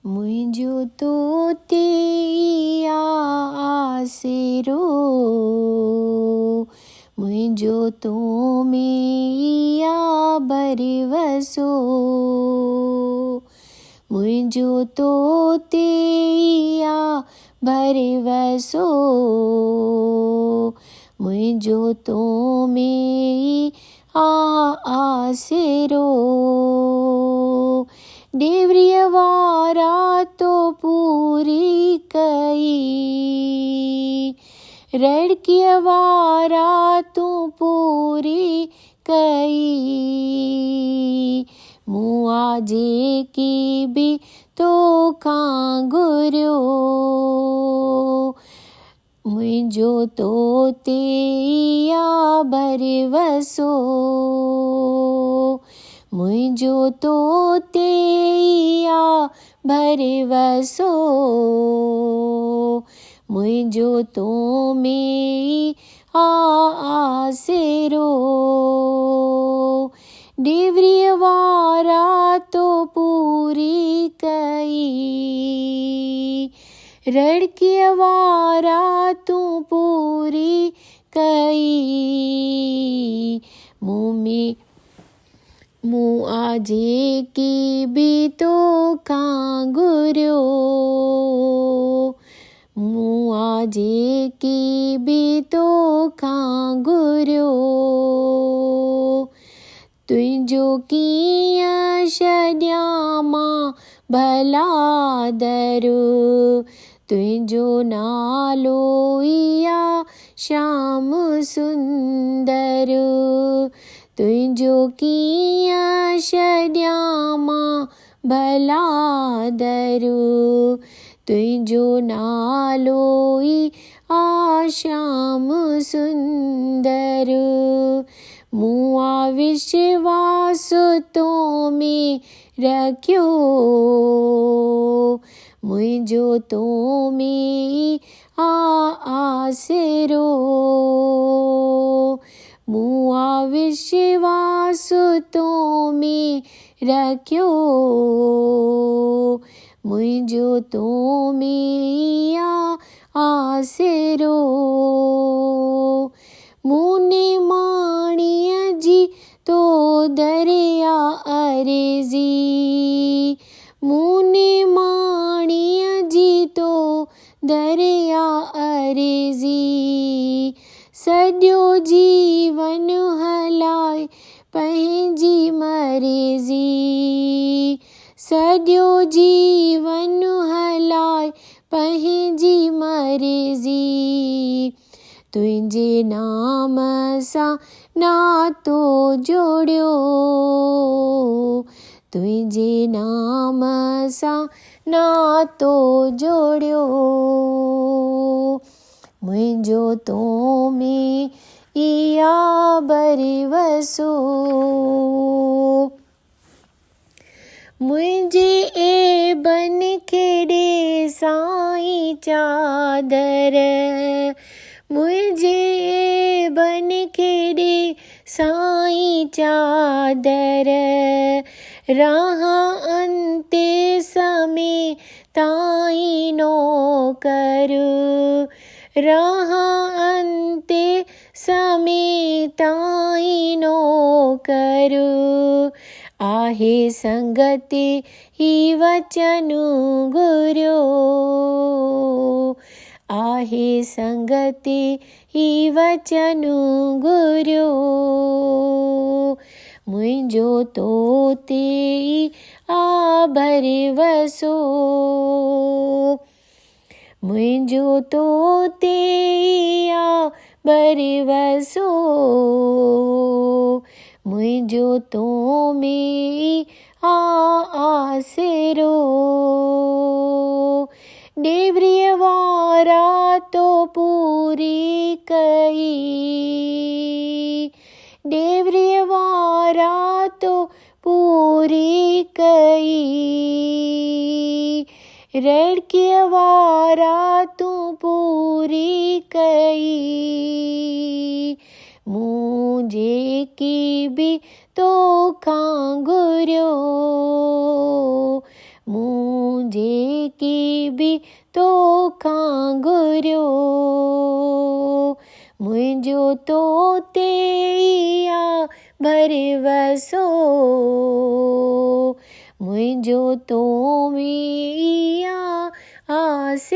मुंहिंजो तो ते आसिरो, मुंहिंजो तो में भरवसो, मुंहिंजो तो ते भरवसो, मुंहिंजो तो में आसिरो। डेवरीअ वारा तो पूरी कई, रड़कीअ वारा तूं पूरी कई, मूं आ जेकी बि तोखां घुरियो, मुंहिंजो तो ते भरवसो, मुंहिंजो तो ते भरवसो, मुंहिंजो तो में आसिरो। डेवरीअ वारा तो पूरी कई, रड़कीअ वारा तूं पूरी कई, मूं आ जेकी बि तोखां घुरियो, मूं आ जेकी बि तोखां घुरियो, तुंहिंजो कीअं छॾियां मां भला दर, तुंहिंजो नालो ई आ श्याम सुंदर, तुंहिंजो कीअं छॾियां मां भला दर, तुंहिंजो नालो ई आ श्याम सुंदर, मूं आ विश्वास तो में रखियो, मुंहिंजो तो में आसिरो, मूं आ विश्वास तो में रखियो, मुंहिंजो तो में आसिरो। मूं निमाणीअ जी तो दरिया अर्ज़ी, मूं निमाणीअ जी तो दरिया अर्ज़ी, सॼो जीवन हलाए पंहिंजी मर्ज़ी, सॼो जीवन हलाए पंहिंजी मर्ज़ी, तुंहिंजे नाम सां नातो जोड़ियो, तुंहिंजे नाम सां नातो जोड़ियो, मुंहिंजो तो में भरवसो, मुंहिंजे एबन खे ॾे साईं चादर, मुंहिंजे एबन खे ॾे साईं चादर, राह अंते समय ताईं नौकर, राह अंते समय ताईं नौकर, आहे संगति ही वचन घुरियो, आहे संगति ही वचन घुरियो, मुंहिंजो तो ते भरवसो, मुंहिंजो तो ते भरवसो, मुंहिंजो तो में आसिरो। डेवरीअ वारा तो पूरी कई, डेवरीअ वारा तो पूरी कई, रड़कीअ वारा तूं पूरी कई, मूं जेकी बि तोखां घुरियो, मूं जे जेकी बि तोखां घुरियो, मुंहिंजो तो ते ई आ भरवसो, मुंहिंजो तो में ई आ आस